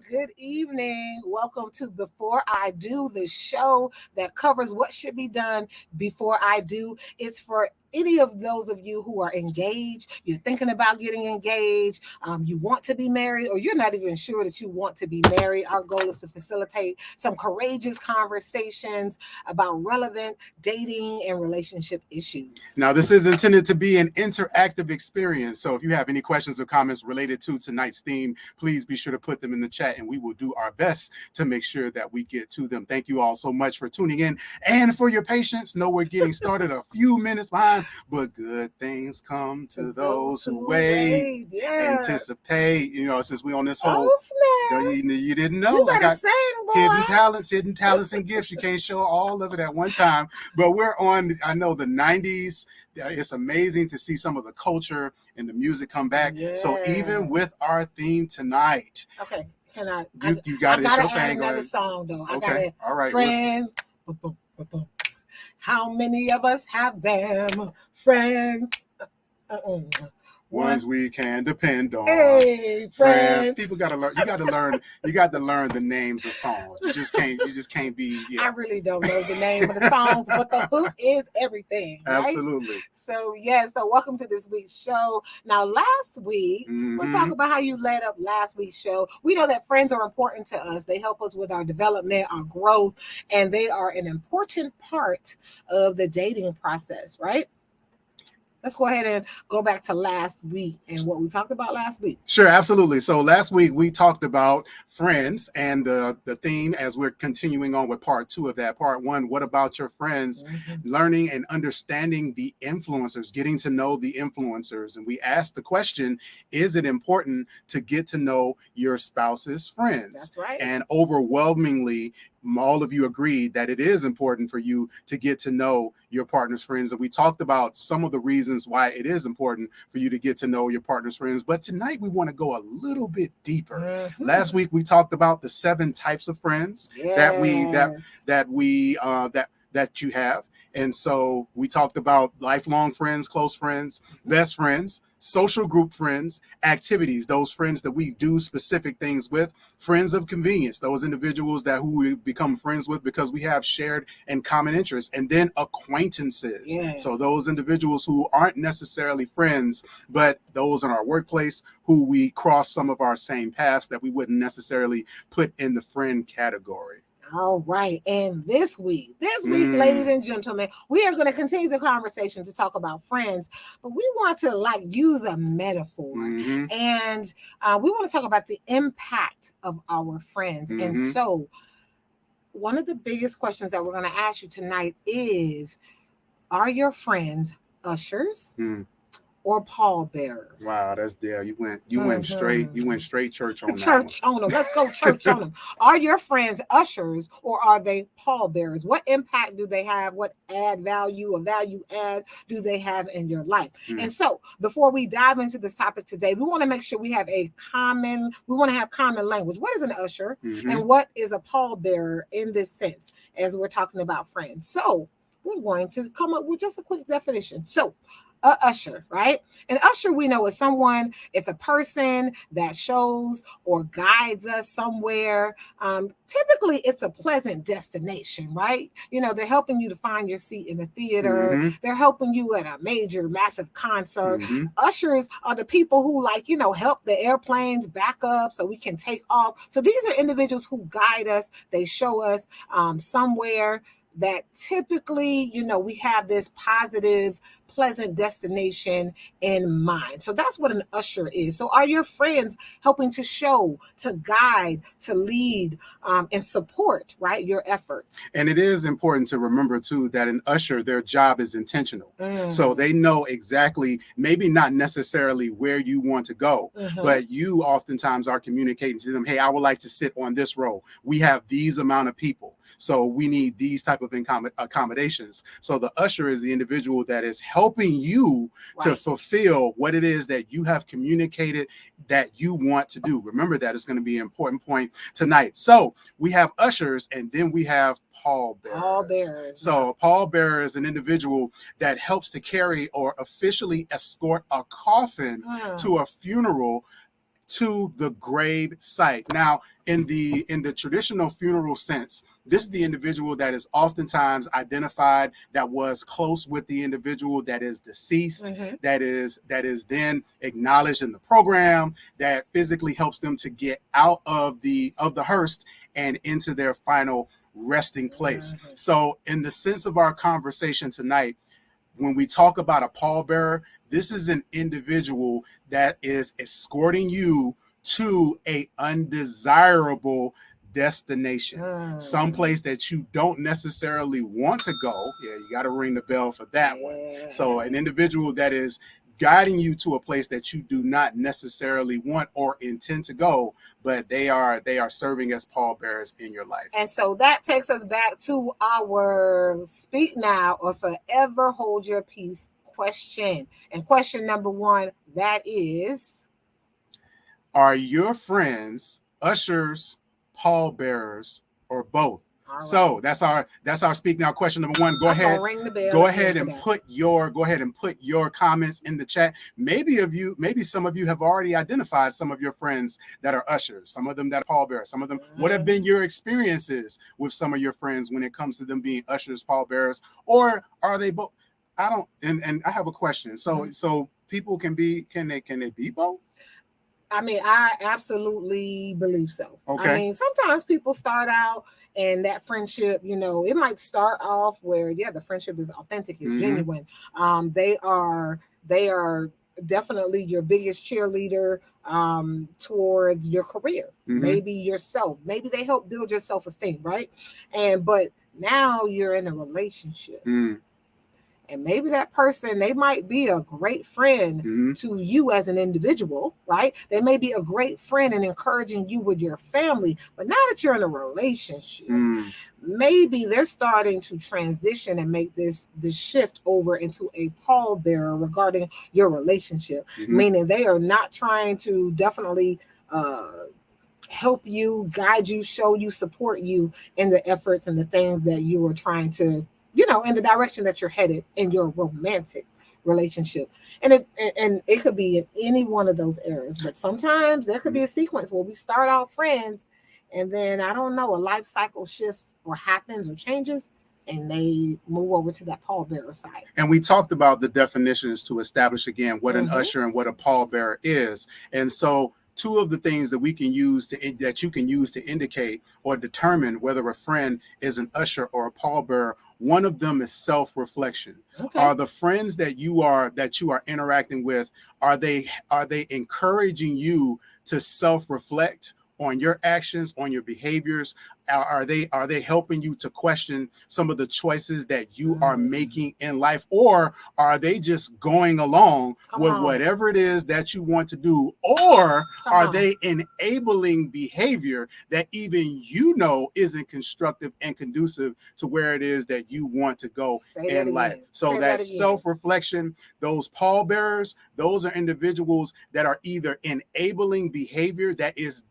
good evening. Welcome to Before I Do, the show that covers what should be done before I do. It's for any of those of you who are engaged, you're thinking about getting engaged, you want to be married, or you're not even sure that you want to be married. Our goal is to facilitate some courageous conversations about relevant dating and relationship issues. Now, this is intended to be an interactive experience. So if you have any questions or comments related to tonight's theme, please be sure to put them in the chat and we will do our best to make sure that we get to them. Thank you all so much for tuning in and for your patience. Know we're getting started a few minutes behind, but good things come to those who wait, anticipate. You know, since we on this whole, you didn't know. I got hidden talents and gifts. You can't show all of it at one time. But we're on, I know, the 90s. It's amazing to see some of the culture and the music come back. Yeah. So even with our theme tonight. Okay, can I? You got it. I gotta add another song though. Okay. All right. Friends. How many of us have them? Friends. Ones we can depend on. Hey, friends. People gotta learn. You got to learn the names of songs. You just can't be. Yeah. I really don't know the name of the songs, but the hook is everything. Right? Absolutely. So welcome to this week's show. Now, last week we'll talk about how you led up last week's show. We know that friends are important to us. They help us with our development, our growth, and they are an important part of the dating process, right? Let's go ahead and go back to last week and what we talked about last week. Sure, absolutely. So last week we talked about friends and the theme as we're continuing on with part 2 of that. Part 1, what about your friends? Learning and understanding the influencers, getting to know the influencers. And we asked the question, is it important to get to know your spouse's friends? That's right. And overwhelmingly, all of you agreed that it is important for you to get to know your partner's friends. And we talked about some of the reasons why it is important for you to get to know your partner's friends. But tonight we want to go a little bit deeper. Last week we talked about the 7 types of friends that you have. And so we talked about lifelong friends, close friends, best friends, social group friends, activities, those friends that we do specific things with, friends of convenience, those individuals who we become friends with because we have shared and common interests, and then acquaintances. Yes. So those individuals who aren't necessarily friends, but those in our workplace who we cross some of our same paths that we wouldn't necessarily put in the friend category. All right. And this week, ladies and gentlemen, we are going to continue the conversation to talk about friends, but we want to use a metaphor and we want to talk about the impact of our friends. And so one of the biggest questions that we're going to ask you tonight is, are your friends ushers or pallbearers? Wow, that's there. You went straight church on that. Church on them. Let's go church on them. Are your friends ushers or are they pallbearers? What impact do they have? What value add do they have in your life? And so before we dive into this topic today, we want to make sure we have common language. What is an usher and what is a pallbearer in this sense as we're talking about friends? So we're going to come up with just a quick definition. So a usher, right? An usher, we know, is someone, it's a person that shows or guides us somewhere. Typically, it's a pleasant destination, right? You know, they're helping you to find your seat in the theater. They're helping you at a major, massive concert. Ushers are the people who, help the airplanes back up so we can take off. So these are individuals who guide us. They show us somewhere that typically, we have this positive, pleasant destination in mind. So that's what an usher is. So are your friends helping to show, to guide, to lead, and support, right, your efforts? And it is important to remember, too, that an usher, their job is intentional. So they know exactly, maybe not necessarily where you want to go, but you oftentimes are communicating to them, hey, I would like to sit on this row. We have these amount of people. So we need these type of accommodations. So the usher is the individual that is helping you to fulfill what it is that you have communicated that you want to do. Remember, that is going to be an important point tonight. So we have ushers and then we have pallbearers. So a pallbearer is an individual that helps to carry or officially escort a coffin to a funeral to the grave site. Now, in the traditional funeral sense, this is the individual that is oftentimes identified that was close with the individual that is deceased, that is then acknowledged in the program, that physically helps them to get out of the hearse and into their final resting place. So in the sense of our conversation tonight, when we talk about a pallbearer, this is an individual that is escorting you to a undesirable destination, someplace that you don't necessarily want to go. Yeah, you got to ring the bell for that one. So an individual that is guiding you to a place that you do not necessarily want or intend to go, but they are serving as pallbearers in your life. And so that takes us back to our speak now or forever hold your peace question. And question number 1, that is, are your friends ushers, pallbearers, or both? Right. So that's our speak now question number 1. Go ahead. Ring the bell. Go ahead and put your comments in the chat. Maybe some of you have already identified some of your friends that are ushers, some of them that are pallbearers, some of them. What have been your experiences with some of your friends when it comes to them being ushers, pallbearers, or are they both? I don't. And I have a question. So people can they be both? I mean, I absolutely believe so. Okay. I mean, sometimes people start out and that friendship, it might start off where, the friendship is authentic, it's genuine. They are definitely your biggest cheerleader towards your career, maybe yourself. Maybe they help build your self-esteem, right? But now you're in a relationship. And maybe that person, they might be a great friend to you as an individual, right? They may be a great friend and encouraging you with your family. But now that you're in a relationship, maybe they're starting to transition and make this shift over into a pallbearer regarding your relationship, meaning they are not trying to definitely help you, guide you, show you, support you in the efforts and the things that you are trying to, in the direction that you're headed in your romantic relationship. And it could be in any one of those areas, but sometimes there could be a sequence where we start out friends and then, I don't know, a life cycle shifts or happens or changes and they move over to that pallbearer side. And we talked about the definitions to establish again what an usher and what a pallbearer is. And so 2 of the things that you can use to indicate or determine whether a friend is an usher or a pallbearer. One of them is self-reflection. Okay. Are the friends that you are interacting with, are they encouraging you to self-reflect on your actions, on your behaviors? Are they helping you to question some of the choices that you are making in life, or are they just going along with whatever it is that you want to do, or are they enabling behavior that even isn't constructive and conducive to where it is that you want to go in life? So that self-reflection, those pallbearers, those are individuals that are either enabling behavior that is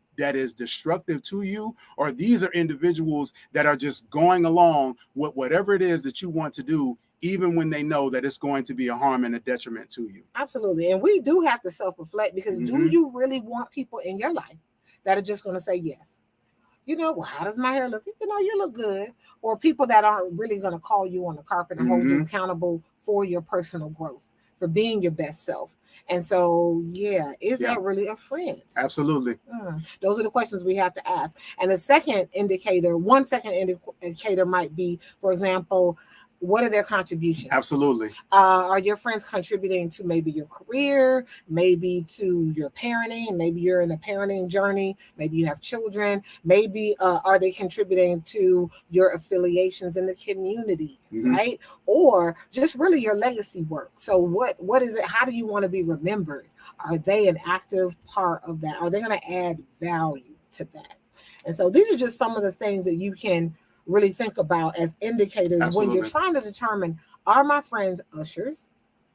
destructive to you, or these are individuals that are just going along with whatever it is that you want to do, even when they know that it's going to be a harm and a detriment to you. Absolutely. And we do have to self-reflect, because do you really want people in your life that are just going to say yes? Well, how does my hair look? You look good. Or people that aren't really going to call you on the carpet and hold you accountable for your personal growth, for being your best self. And so, is that really a friend? Absolutely. Those are the questions we have to ask. And the second indicator, indicator might be, for example, what are their contributions? Absolutely. Are your friends contributing to maybe your career, maybe to your parenting? Maybe you're in a parenting journey. Maybe you have children. Maybe are they contributing to your affiliations in the community, right? Or just really your legacy work. So what is it? How do you want to be remembered? Are they an active part of that? Are they going to add value to that? And so these are just some of the things that you can really think about as indicators when you're trying to determine, are my friends ushers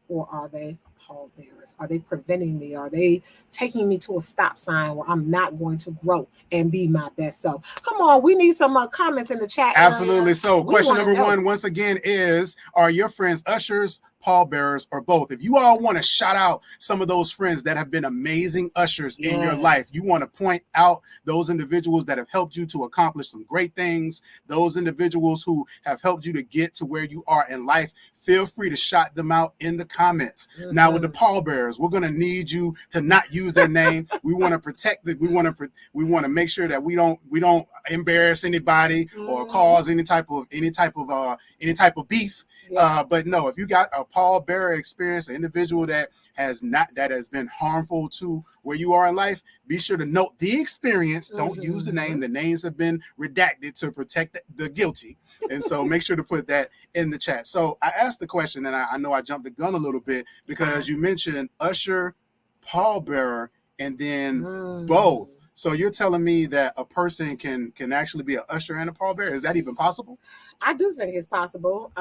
or are they pallbearers? Are they preventing me? Are they taking me to a stop sign where I'm not going to grow and be my best self? Come on, we need some comments in the chat. Absolutely. So question number 1, once again, is, are your friends ushers, pallbearers, or both. If you all want to shout out some of those friends that have been amazing ushers in your life, you want to point out those individuals that have helped you to accomplish some great things, those individuals who have helped you to get to where you are in life, feel free to shout them out in the comments. Now with the pallbearers, we're going to need you to not use their name. We want to protect it. We want to make sure that we don't embarrass anybody or cause any type of beef. But no, if you got a pallbearer experience, an individual that has been harmful to where you are in life, be sure to note the experience. Don't use the name. The names have been redacted to protect the guilty. And so make sure to put that in the chat. So I asked the question, and I know I jumped the gun a little bit because you mentioned usher, pallbearer, and then both. So you're telling me that a person can actually be an usher and a pallbearer? Is that even possible? I do think it's possible.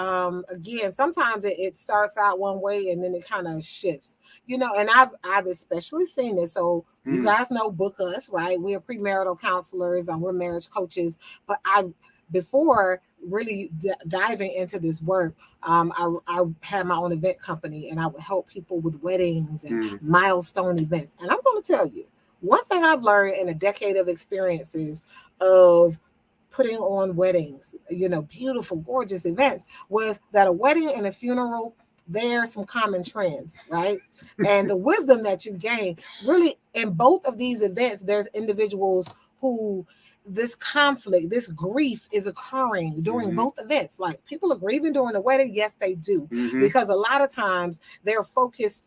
Again, sometimes it starts out one way and then it kind of shifts, and I've especially seen it. So you guys know, book us, right? We're premarital counselors, we're marriage coaches. But before really diving into this work, I had my own event company, and I would help people with weddings and milestone events. And I'm going to tell you, one thing I've learned in a decade of experiences of putting on weddings, beautiful, gorgeous events, was that a wedding and a funeral, there's some common trends, right? And the wisdom that you gain, really, in both of these events, there's individuals who this conflict, this grief is occurring during both events. Like, people are grieving during the wedding. Yes, they do. Because a lot of times they're focused,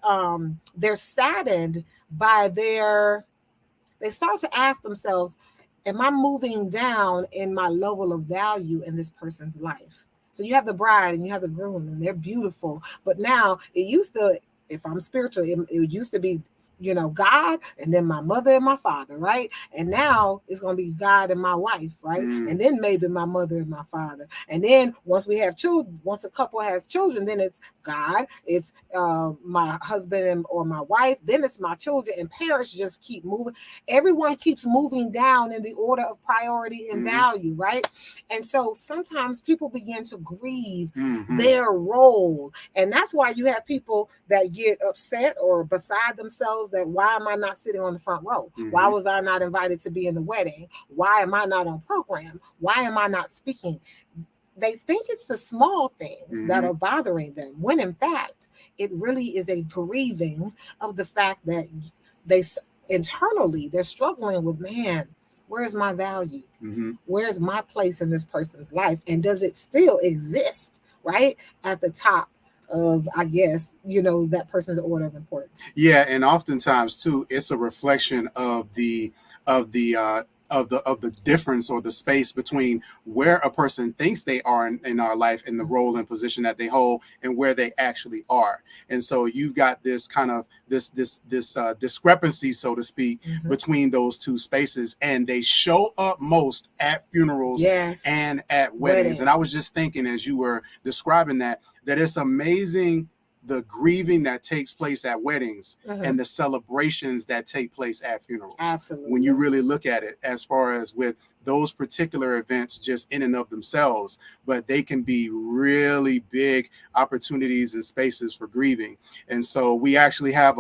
they're saddened by they start to ask themselves, am I moving down in my level of value in this person's life? So you have the bride and you have the groom, and they're beautiful. But now it used to, if I'm spiritual, it used to be, God, and then my mother and my father, right? And now it's going to be God and my wife, right? And then maybe my mother and my father. And then once we have children, once a couple has children, then it's God, it's my husband or my wife, then it's my children, and parents just keep moving. Everyone keeps moving down in the order of priority and value, right? And so sometimes people begin to grieve their role. And that's why you have people that get upset or beside themselves, that why am I not sitting on the front row? Why was I not invited to be in the wedding? Why am I not on program? Why am I not speaking? They think it's the small things that are bothering them, when in fact, it really is a grieving of the fact that internally they're struggling with, man, where's my value? Where's my place in this person's life? And does it still exist, right, at the top of, I guess, that person's order of importance? Yeah, and oftentimes too, it's a reflection of the difference or the space between where a person thinks they are in our life, in the role and position that they hold, and where they actually are. And so you've got this kind of this discrepancy, so to speak, between those two spaces, and they show up most at funerals and at weddings. And I was just thinking, as you were describing that it's amazing the grieving that takes place at weddings and the celebrations that take place at funerals. Absolutely. When you really look at it, as far as with those particular events just in and of themselves, but they can be really big opportunities and spaces for grieving. And so we actually have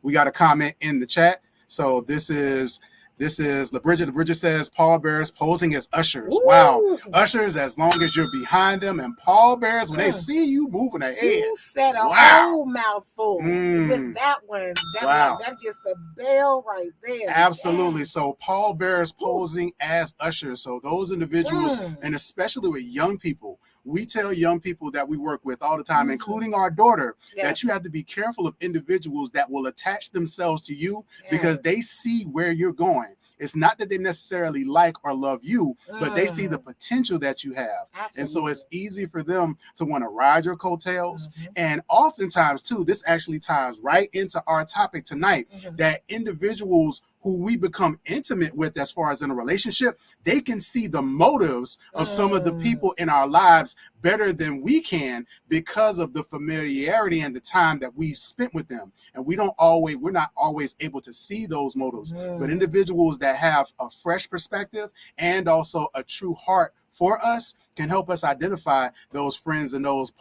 we got a comment in the chat. So this is LaBridget. LaBridget says, pallbearers posing as ushers. Ooh. Wow. Ushers, as long as you're behind them, and pallbearers, when they see you moving their head. You said a whole mouthful with that one. That's just a bell right there. Absolutely. So pallbearers posing as ushers. So those individuals, and especially with young people, we tell young people that we work with all the time, including our daughter, that you have to be careful of individuals that will attach themselves to you because they see where you're going. It's not that they necessarily like or love you, but they see the potential that you have. Absolutely. And so it's easy for them to want to ride your coattails. And oftentimes, too, this actually ties right into our topic tonight, that individuals who we become intimate with as far as in a relationship, they can see the motives of some of the people in our lives better than we can because of the familiarity and the time that we've spent with them. And we're not always able to see those motives. But individuals that have a fresh perspective and also a true heart for us can help us identify those friends and those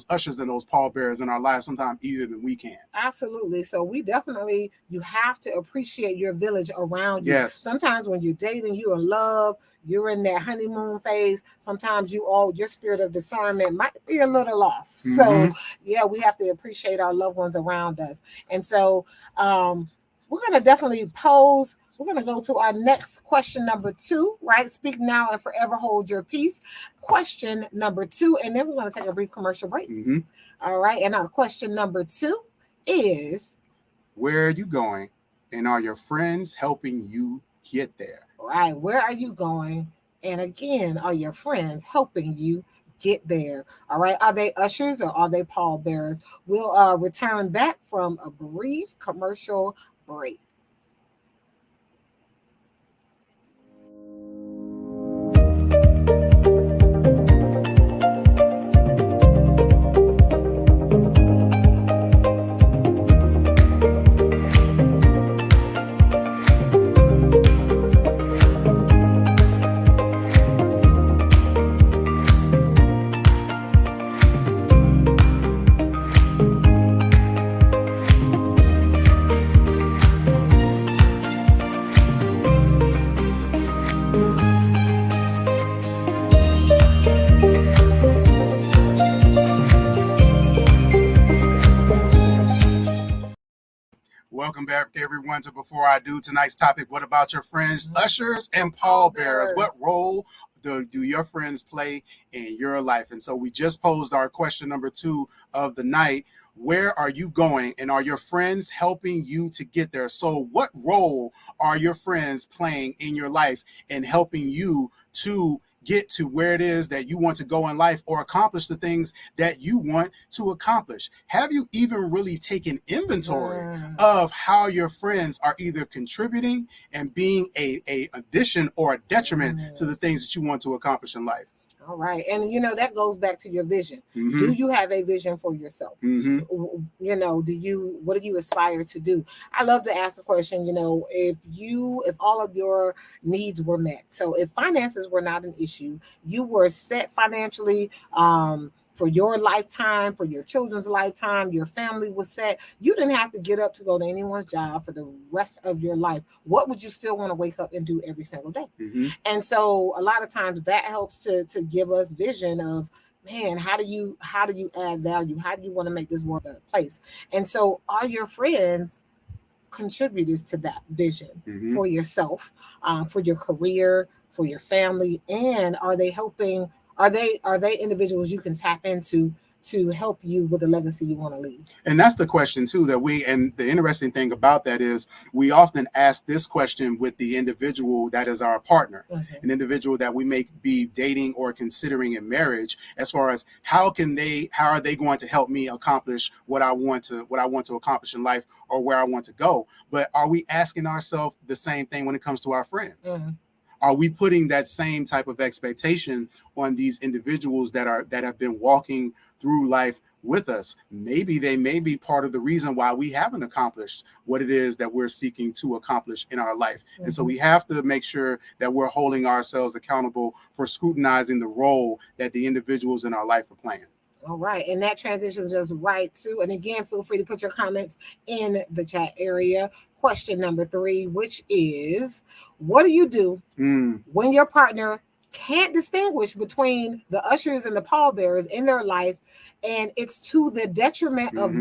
ushers and those pallbearers in our lives sometimes easier than we can. Absolutely. So you have to appreciate your village around you. Yes. Sometimes when you're dating, you're in love, you're in that honeymoon phase. Sometimes your spirit of discernment might be a little off. So yeah, we have to appreciate our loved ones around us. And so we're going to definitely pose. We're going to go to our next question number 2, right? Speak now and forever hold your peace. Question number 2, and then we're going to take a brief commercial break. All right. And our question number 2 is, where are you going, and are your friends helping you get there? Right. Where are you going? And again, are your friends helping you get there? All right. Are they ushers or are they pallbearers? We'll return back from a brief commercial break. Welcome back, everyone, to Before I Do. Tonight's topic, what about your friends, ushers and pallbearers? What role do your friends play in your life? And so we just posed our question number 2 of the night. Where are you going, and are your friends helping you to get there? So what role are your friends playing in your life and helping you to get to where it is that you want to go in life or accomplish the things that you want to accomplish? Have you even really taken inventory of how your friends are either contributing and being a addition or a detriment to the things that you want to accomplish in life? All right. And, that goes back to your vision. Do you have a vision for yourself? What do you aspire to do? I love to ask the question, if all of your needs were met. So if finances were not an issue, you were set financially, for your lifetime, for your children's lifetime, your family was set. You didn't have to get up to go to anyone's job for the rest of your life. What would you still want to wake up and do every single day? And so a lot of times that helps to give us vision of, man, how do you add value? How do you want to make this world a better place? And so are your friends contributors to that vision for yourself, for your career, for your family? And are they helping? Are they individuals you can tap into to help you with the legacy you want to leave? And that's the question too, and the interesting thing about that is we often ask this question with the individual that is our partner, an individual that we may be dating or considering in marriage, as far as how are they going to help me accomplish what I want to accomplish in life or where I want to go? But are we asking ourselves the same thing when it comes to our friends? Are we putting that same type of expectation on these individuals that have been walking through life with us? Maybe they may be part of the reason why we haven't accomplished what it is that we're seeking to accomplish in our life. And so we have to make sure that we're holding ourselves accountable for scrutinizing the role that the individuals in our life are playing. All right. And that transitions us right to, and again, feel free to put your comments in the chat area. Question number 3, which is, what do you do when your partner can't distinguish between the ushers and the pallbearers in their life, and it's to the detriment of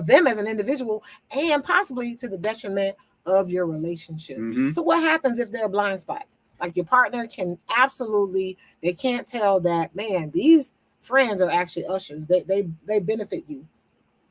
them as an individual, and possibly to the detriment of your relationship? So what happens if there are blind spots? Like your partner they can't tell that, man, these friends are actually ushers. They benefit you.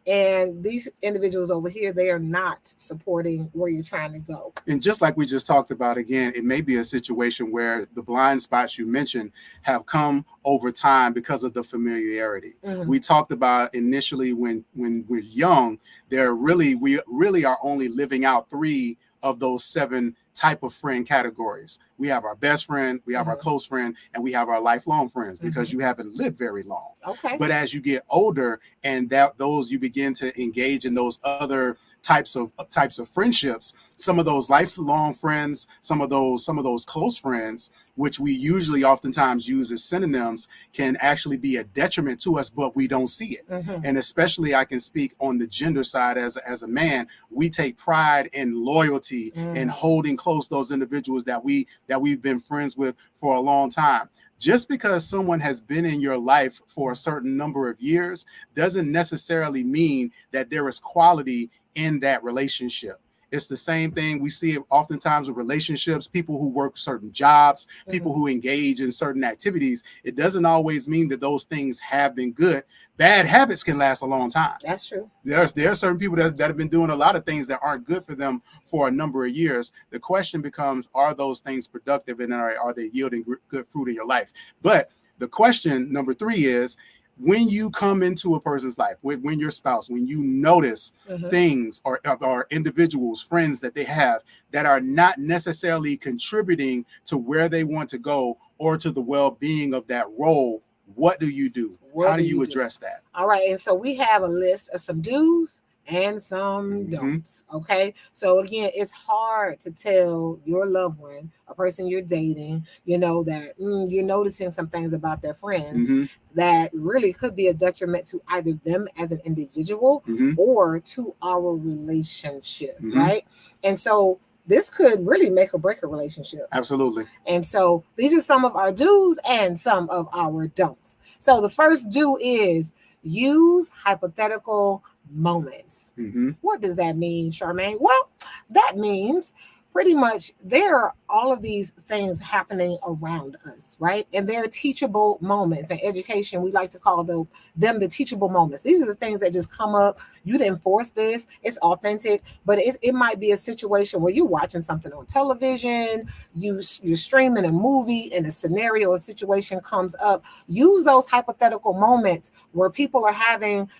And these individuals over here, they are not supporting where you're trying to go. And just like we just talked about, again, it may be a situation where the blind spots you mentioned have come over time because of the familiarity. We talked about initially when we're young, we really are only living out 3 of those 7 type of friend categories. We have our best friend, we have our close friend, and we have our lifelong friends, because you haven't lived very long. But as you get older and those you begin to engage in those other types of friendships, some of those lifelong friends, some of those close friends, which we usually oftentimes use as synonyms, can actually be a detriment to us, but we don't see it. And especially I can speak on the gender side as a man, we take pride in loyalty and holding close those individuals that we've been friends with for a long time. Just because someone has been in your life for a certain number of years doesn't necessarily mean that there is quality in that relationship. It's the same thing we see it oftentimes with relationships, people who work certain jobs, people who engage in certain activities. It doesn't always mean that those things have been good. Bad habits can last a long time. That's true. There are certain people that have been doing a lot of things that aren't good for them for a number of years. The question becomes, are those things productive, and are they yielding good fruit in your life? But the question number 3 is, when you come into a person's life, when your spouse, when you notice things or individuals, friends that they have that are not necessarily contributing to where they want to go or to the well-being of that role, what do you do? How do you address that? All right. And so we have a list of some do's and some don'ts. Okay. So again, it's hard to tell your loved one, a person you're dating, that you're noticing some things about their friends that really could be a detriment to either them as an individual or to our relationship. Right. And so this could really make or break a relationship. Absolutely. And so these are some of our do's and some of our don'ts. So the first do is use hypothetical moments. What does that mean, Charmaine? Well, that means pretty much there are all of these things happening around us, right? And they're teachable moments. In education, we like to call them the teachable moments. These are the things that just come up. You didn't force this. It's authentic, but it might be a situation where you're watching something on television, you're streaming a movie, and a scenario or situation comes up. Use those hypothetical moments where people are having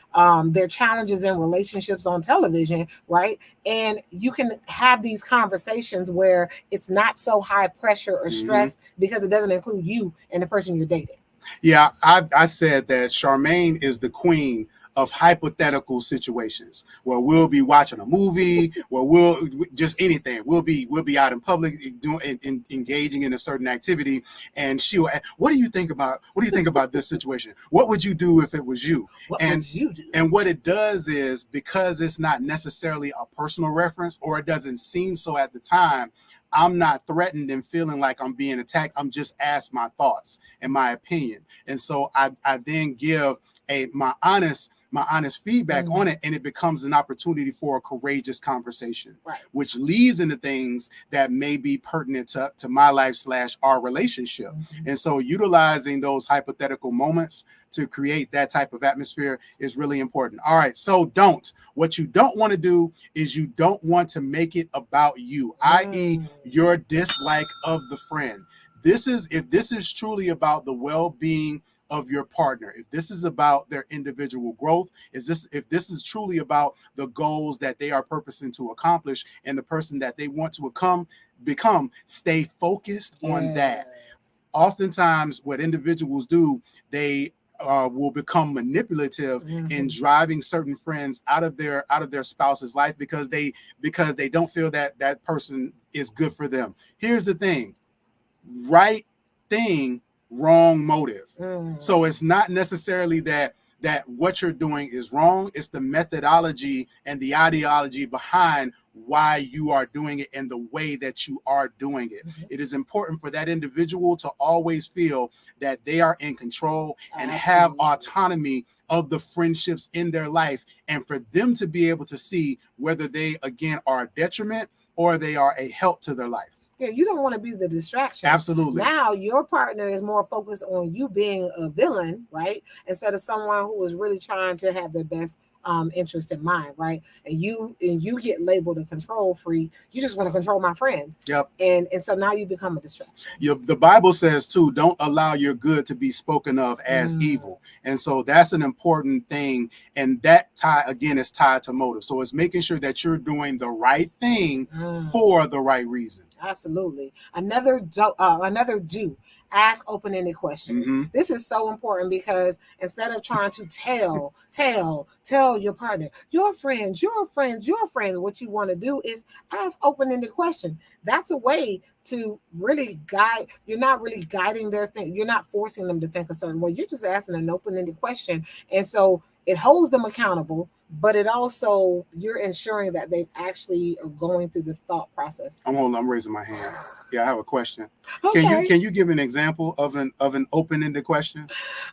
their challenges in relationships on television, right? And you can have these conversations where it's not so high pressure or stress because it doesn't include you and the person you're dating. Yeah, I said that Charmaine is the queen of hypothetical situations where we'll be watching a movie, where we'll just anything. We'll be out in public doing engaging in a certain activity, and she'll ask, what do you think about this situation? What would you do if it was you? What would you do? And what it does is, because it's not necessarily a personal reference, or it doesn't seem so at the time, I'm not threatened and feeling like I'm being attacked. I'm just asked my thoughts and my opinion. And so I then give my honest feedback on it, and it becomes an opportunity for a courageous conversation, which leads into things that may be pertinent to my life / our relationship. And so utilizing those hypothetical moments to create that type of atmosphere is really important. All right, so what you don't want to do is you don't want to make it about you, i.e. your dislike of the friend. If this is truly about the well-being of your partner, if this is about their individual growth, if this is truly about the goals that they are purposing to accomplish and the person that they want to become, stay focused on that. Oftentimes what individuals do, they will become manipulative in driving certain friends out of their spouse's life because they don't feel that person is good for them. Here's the thing: right thing, wrong motive. So it's not necessarily that what you're doing is wrong. It's the methodology and the ideology behind why you are doing it and the way that you are doing it. It is important for that individual to always feel that they are in control and have autonomy of the friendships in their life, and for them to be able to see whether they, again, are a detriment or they are a help to their life. Yeah, you don't want to be the distraction. Absolutely. Now your partner is more focused on you being a villain, right? Instead of someone who is really trying to have their best interest in mind, right? And you get labeled a control freak. You just want to control my friends. Yep. And so now you become a distraction. The Bible says too, don't allow your good to be spoken of as evil. And so that's an important thing. And that is tied to motive. So it's making sure that you're doing the right thing for the right reason. Absolutely. Another do. Ask open-ended questions. This is so important because instead of trying to tell your partner, your friends, what you want to do is ask open-ended questions. That's a way to really guide. You're not really guiding their thing. You're not forcing them to think a certain way. You're just asking an open-ended question. And so it holds them accountable, but it also, you're ensuring that they actually are going through the thought process. I'm raising my hand. Yeah, I have a question. Okay. Can you give an example of an open-ended question?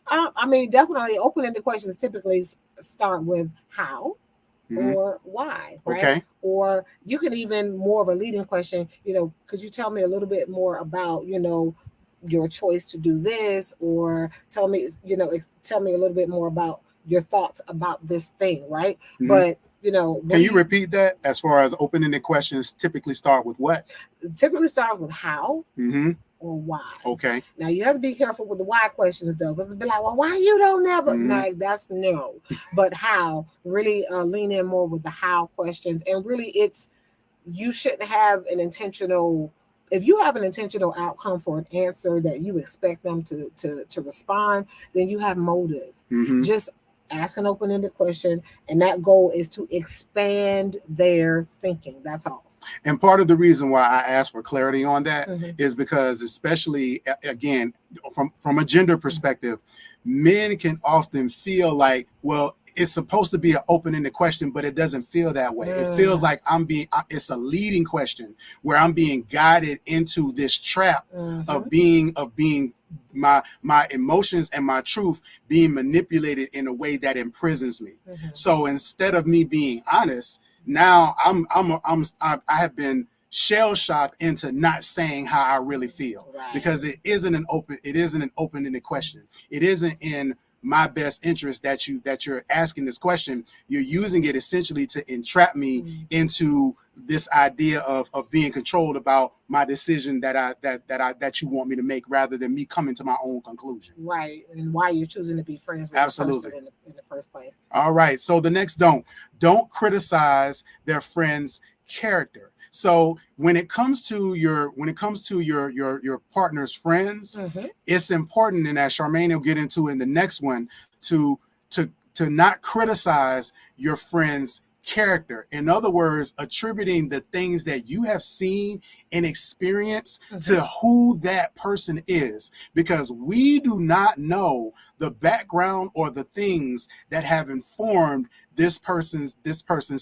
I mean, definitely open-ended questions typically start with how or why, right? Okay. Or you can even more of a leading question, could you tell me a little bit more about, your choice to do this, or tell me a little bit more about your thoughts about this thing, right? But can you repeat that? As far as open-ended questions typically start with what? Typically start with how or why. Okay. Now you have to be careful with the why questions though, because it'll be like, well, why you don't never? Like, that's no. But how, really lean in more with the how questions, and really you shouldn't have an intentional. If you have an intentional outcome for an answer that you expect them to respond, then you have motive. Just ask an open-ended question, and that goal is to expand their thinking. That's all. And part of the reason why I ask for clarity on that is because, especially again, from a gender perspective, men can often feel like, well, it's supposed to be an open-ended question, but it doesn't feel that way. It feels like it's a leading question where I'm being guided into this trap of being my emotions and my truth being manipulated in a way that imprisons me. So instead of me being honest, now I have been shell-shocked into not saying how I really feel, because it isn't an open-ended question. It isn't in my best interest that you're asking this question. You're using it essentially to entrap me into this idea of being controlled about my decision that you want me to make, rather than me coming to my own conclusion. Right. And why you're choosing to be friends with this person in the first place. All right. So the next don't criticize their friend's character. So when it comes to your partner's friends, it's important, and as Charmaine will get into in the next one, to not criticize your friend's character. In other words, attributing the things that you have seen and experienced to who that person is, because we do not know the background or the things that have informed this person's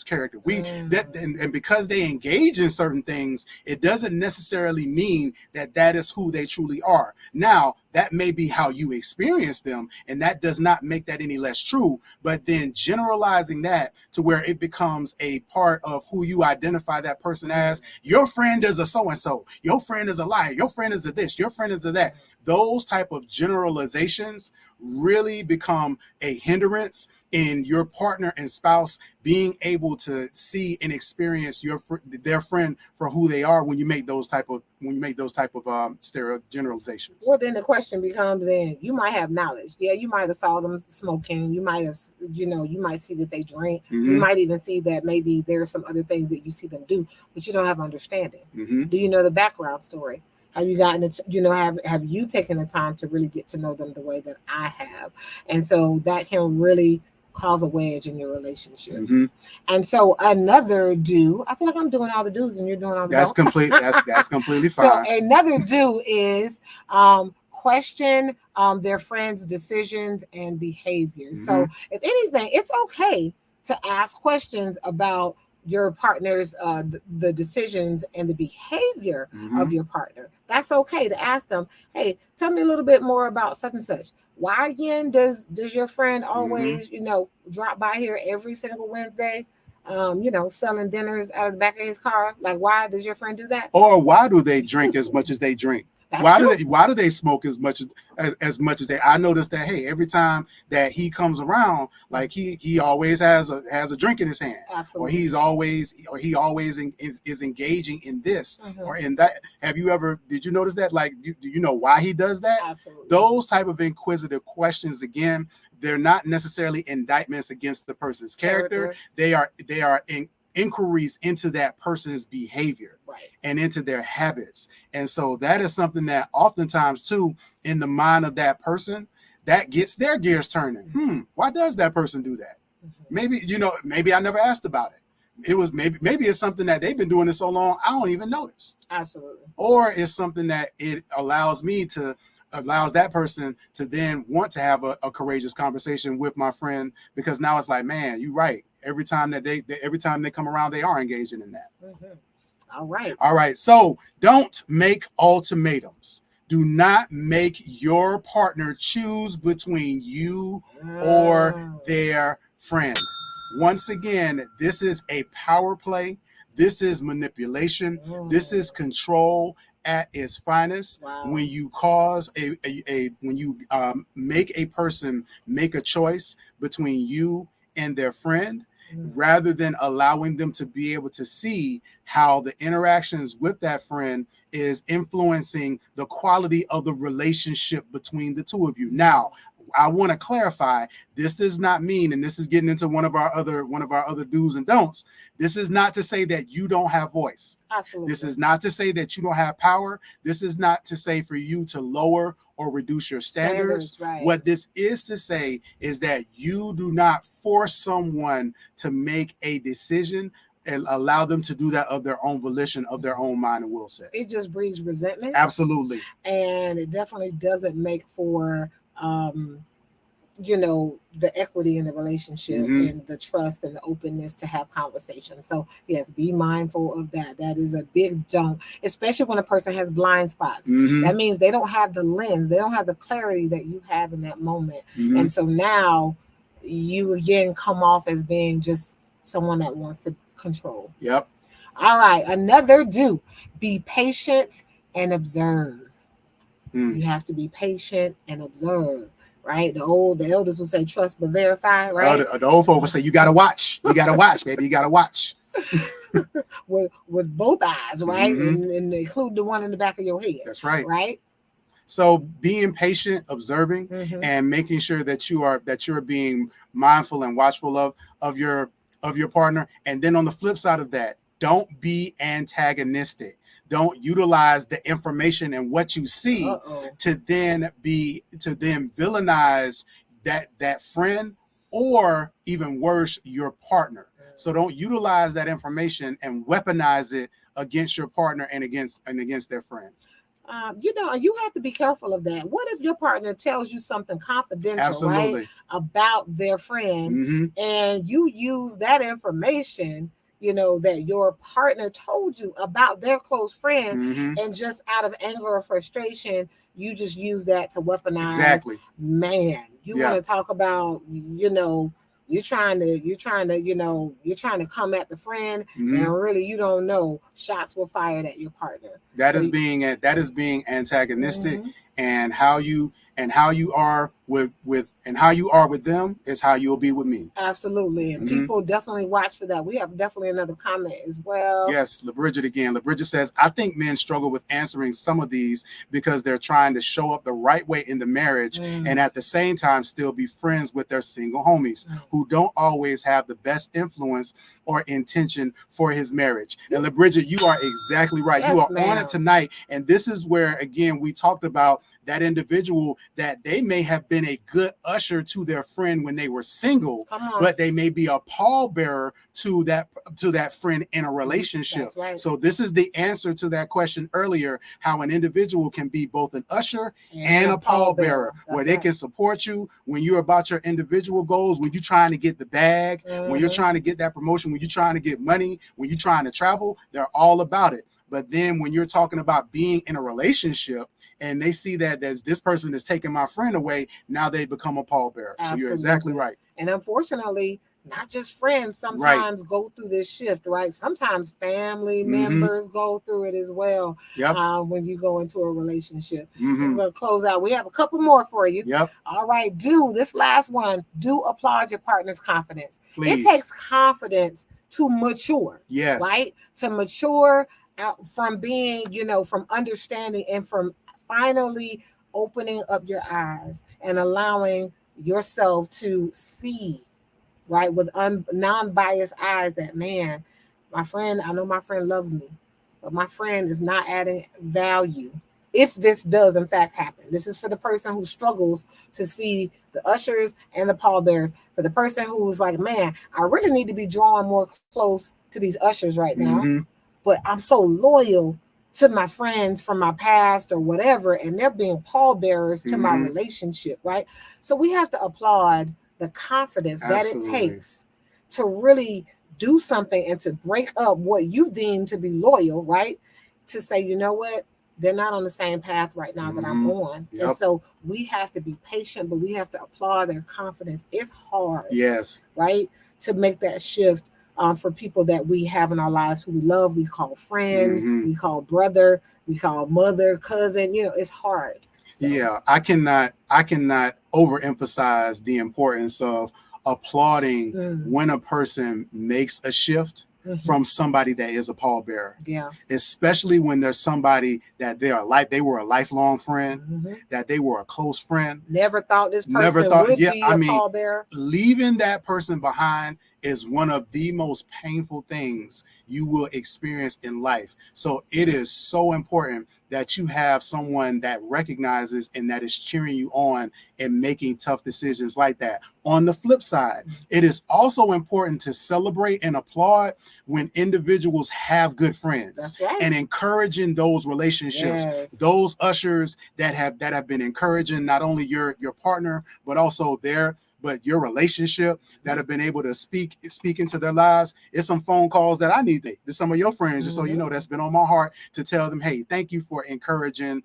character. And because they engage in certain things, it doesn't necessarily mean that is who they truly are. Now, that may be how you experience them, and that does not make that any less true. But then generalizing that to where it becomes a part of who you identify that person as. Your friend is a so-and-so. Your friend is a liar. Your friend is a this. Your friend is a that. Those type of generalizations really become a hindrance in your partner and spouse being able to see and experience their friend for who they are when you make those type of generalizations. Well, then the question becomes, then you might have knowledge. Yeah, you might have saw them smoking. You might have, you might see that they drink. You might even see that maybe there's some other things that you see them do, but you don't have understanding. Do you know the background story? Have you gotten it? Have you taken the time to really get to know them the way that I have? And so that can really cause a wedge in your relationship. And so another do, I feel like I'm doing all the do's and you're doing all the that's complete. That's completely fine. So another do is question their friends' decisions and behaviors. So if anything, it's okay to ask questions about your partner's the decisions and the behavior of your partner. That's okay to ask them, hey, tell me a little bit more about such and such. Why again does your friend always drop by here every single Wednesday, selling dinners out of the back of his car? Like, why does your friend do that? Or why do they drink as much as they drink? Why do they smoke as much as they? I noticed that, hey, every time that he comes around, like he always has a drink in his hand. Absolutely. Or he always is engaging in this or in that. Did you notice that? Like, do you know why he does that? Absolutely. Those type of inquisitive questions, again, they're not necessarily indictments against the person's character. They are inquiries into that person's behavior and into their habits. And so that is something that oftentimes too, in the mind of that person, that gets their gears turning. Why does that person do that? Maybe, maybe I never asked about it. It was maybe it's something that they've been doing it so long, I don't even notice. Absolutely. Or it's something that it allows that person to then want to have a courageous conversation with my friend, because now it's like, man, you're right. Every time they come around, they are engaging in that. All right. So don't make ultimatums. Do not make your partner choose between you or their friend. Once again, this is a power play. This is manipulation. This is control at its finest. When you cause when you make a person make a choice between you and their friend, rather than allowing them to be able to see how the interactions with that friend is influencing the quality of the relationship between the two of you. Now, I want to clarify, this does not mean, and this is getting into one of our other do's and don'ts. This is not to say that you don't have voice. Absolutely. This is not to say that you don't have power. This is not to say for you to lower or reduce your standards. What this is to say is that you do not force someone to make a decision and allow them to do that of their own volition, of their own mind and will set. It just breeds resentment. Absolutely. And it definitely doesn't make for the equity in the relationship and the trust and the openness to have conversations. So yes, be mindful of that. That is a big don't, especially when a person has blind spots. That means they don't have the lens, they don't have the clarity that you have in that moment. And so now you again come off as being just someone that wants to control. Yep. All right, another do, be patient and observe. You have to be patient and observe, right? The elders would say, trust but verify, right? The old folks would say, you got to watch. You got to watch, baby. You got to watch. with both eyes, right? And include the one in the back of your head. That's right. Right? So being patient, observing, and making sure that you're being mindful and watchful of your partner. And then on the flip side of that, don't be antagonistic. Don't utilize the information and what you see to then villainize that friend, or even worse, your partner. So don't utilize that information and weaponize it against your partner and against their friend. You have to be careful of that. What if your partner tells you something confidential, right, about their friend, and you use that information, that your partner told you about their close friend, and just out of anger or frustration, you just use that to weaponize. Exactly. Man, you want to talk about, you're trying to come at the friend, and really you don't know shots were fired at your partner. That is being antagonistic, and how you are with them is how you'll be with me. Absolutely. And people definitely watch for that. We have definitely another comment as well. Yes, LaBridget again. LaBridget says, I think men struggle with answering some of these because they're trying to show up the right way in the marriage and at the same time still be friends with their single homies who don't always have the best influence or intention for his marriage. And LaBridget, you are exactly right. Yes, you are ma'am. on it tonight. And this is where, again, we talked about that individual that they may have been a good usher to their friend when they were single, but they may be a pallbearer to that friend in a relationship. That's right. So this is the answer to that question earlier, how an individual can be both an usher and a pallbearer, where they can support you when you're about your individual goals, when you're trying to get the bag, when you're trying to get that promotion, when you're trying to get money, when you're trying to travel, they're all about it. But then when you're talking about being in a relationship and they see that as this person is taking my friend away, now they become a pallbearer. So you're exactly right. And unfortunately, not just friends sometimes go through this shift, right? Sometimes family members go through it as well. When you go into a relationship. So we're going to close out. We have a couple more for you. All right. This last one, do applaud your partner's confidence. Please. It takes confidence to mature. Yes. Right? To mature out from being, from understanding and from finally opening up your eyes and allowing yourself to see, right, with non-biased eyes, that man, I know my friend loves me, but my friend is not adding value. If this does in fact happen, this is for the person who struggles to see the ushers and the pallbearers. For the person who's like, man, I really need to be drawn more close to these ushers right now, but I'm so loyal to my friends from my past or whatever, and they're being pallbearers to my relationship, right? So we have to applaud the confidence that it takes to really do something and to break up what you deem to be loyal, right? To say, you know what? They're not on the same path right now that I'm on. And so we have to be patient, but we have to applaud their confidence. It's hard. Yes. Right? To make that shift for people that we have in our lives who we love, we call friend, we call brother, we call mother, cousin. You know, it's hard. So. Yeah, I cannot overemphasize the importance of applauding when a person makes a shift from somebody that is a pallbearer. Yeah. Especially when there's somebody that they were a lifelong friend, that they were a close friend. Never thought this person would be a pallbearer. Leaving that person behind is one of the most painful things you will experience in life. So it is so important that you have someone that recognizes and that is cheering you on and making tough decisions like that. On the flip side, it is also important to celebrate and applaud when individuals have good friends. That's right. And encouraging those relationships, those ushers that have been encouraging not only your partner, but also your relationship, that have been able to speak into their lives. It's some phone calls that I need. There's some of your friends, just so you know, that's been on my heart to tell them, hey, thank you for encouraging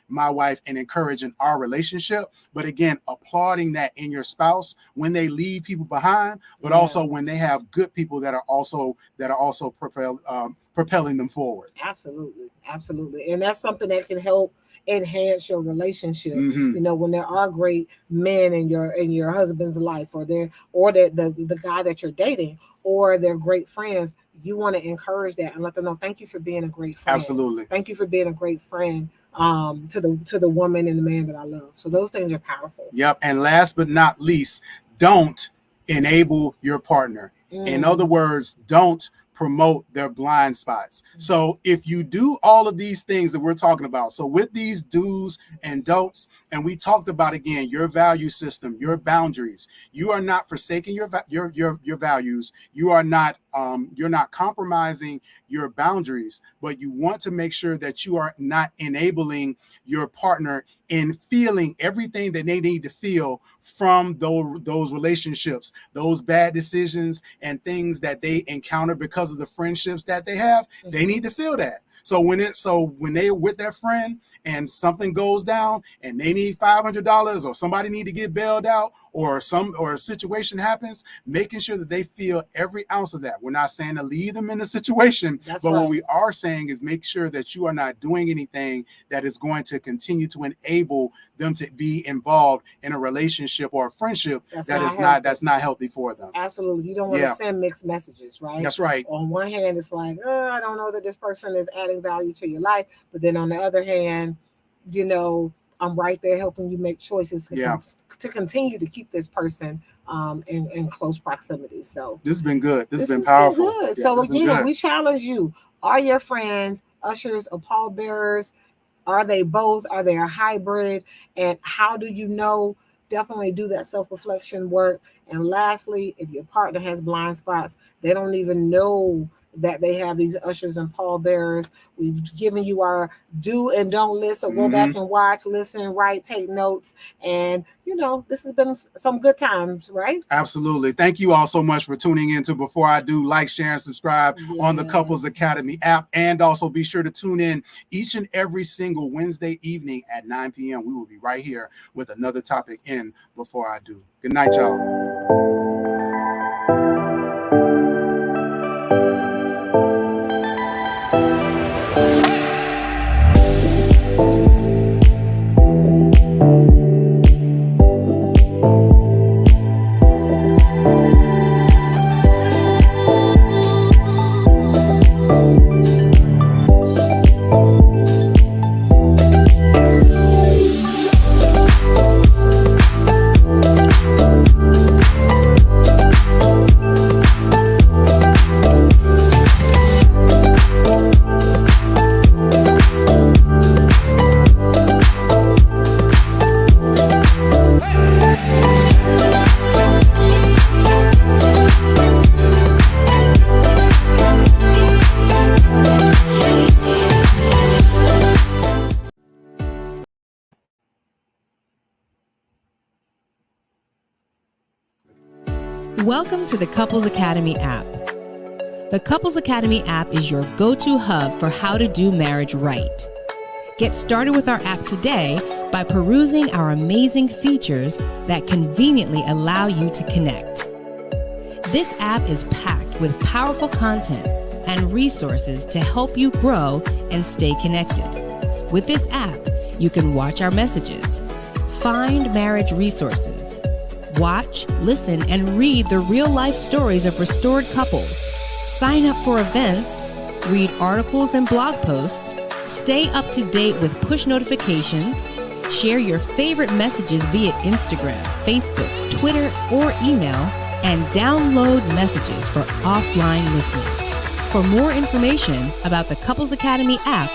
my wife and encouraging our relationship. But again, applauding that in your spouse when they leave people behind, but also when they have good people that are also propelling them forward. Absolutely. And that's something that can help enhance your relationship. You know, when there are great men in your husband's life, or the guy that you're dating, or they're great friends, you want to encourage that and let them know, thank you for being a great friend. Absolutely. Thank you for being a great friend to the woman and the man that I love. So those things are powerful. Yep. And last but not least, don't enable your partner. In other words, don't promote their blind spots. So if you do all of these things that we're talking about, so with these do's and don'ts, and we talked about, again, your value system, your boundaries, you are not forsaking your values. You are not you're not compromising your boundaries, but you want to make sure that you are not enabling your partner in feeling everything that they need to feel from those relationships, those bad decisions and things that they encounter because of the friendships that they have. They need to feel that. So when they're with their friend and something goes down and they need $500, or somebody need to get bailed out, or a situation happens, making sure that they feel every ounce of that. We're not saying to leave them in a situation, what we are saying is make sure that you are not doing anything that is going to continue to enable them to be involved in a relationship or a friendship that's not healthy for them. Absolutely. You don't want to send mixed messages, right? That's right. On one hand, it's like, I don't know that this person is adding value to your life. But then on the other hand, you know, I'm right there helping you make choices to continue to keep this person in close proximity. So this has been good. This has been powerful. Good. Yeah, so again, we challenge you. Are your friends ushers or pallbearers? Are they both? Are they a hybrid? And how do you know? Definitely do that self-reflection work. And lastly, if your partner has blind spots, they don't even know that they have these ushers and pallbearers. We've given you our do and don't list. So go back and watch, listen, write, take notes. And, you know, this has been some good times, right? Absolutely. Thank you all so much for tuning in to Before I Do. Like, share, and subscribe on the Couples Academy app. And also be sure to tune in each and every single Wednesday evening at 9 p.m. We will be right here with another topic in Before I Do. Good night, y'all. Welcome to the Couples Academy app. The Couples Academy app is your go-to hub for how to do marriage right. Get started with our app today by perusing our amazing features that conveniently allow you to connect. This app is packed with powerful content and resources to help you grow and stay connected. With this app, you can watch our messages, find marriage resources, watch, listen, and read the real-life stories of restored couples, sign up for events, read articles and blog posts, stay up to date with push notifications, share your favorite messages via Instagram, Facebook, Twitter, or email, and download messages for offline listening. For more information about the Couples Academy app,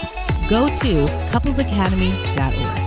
go to couplesacademy.org.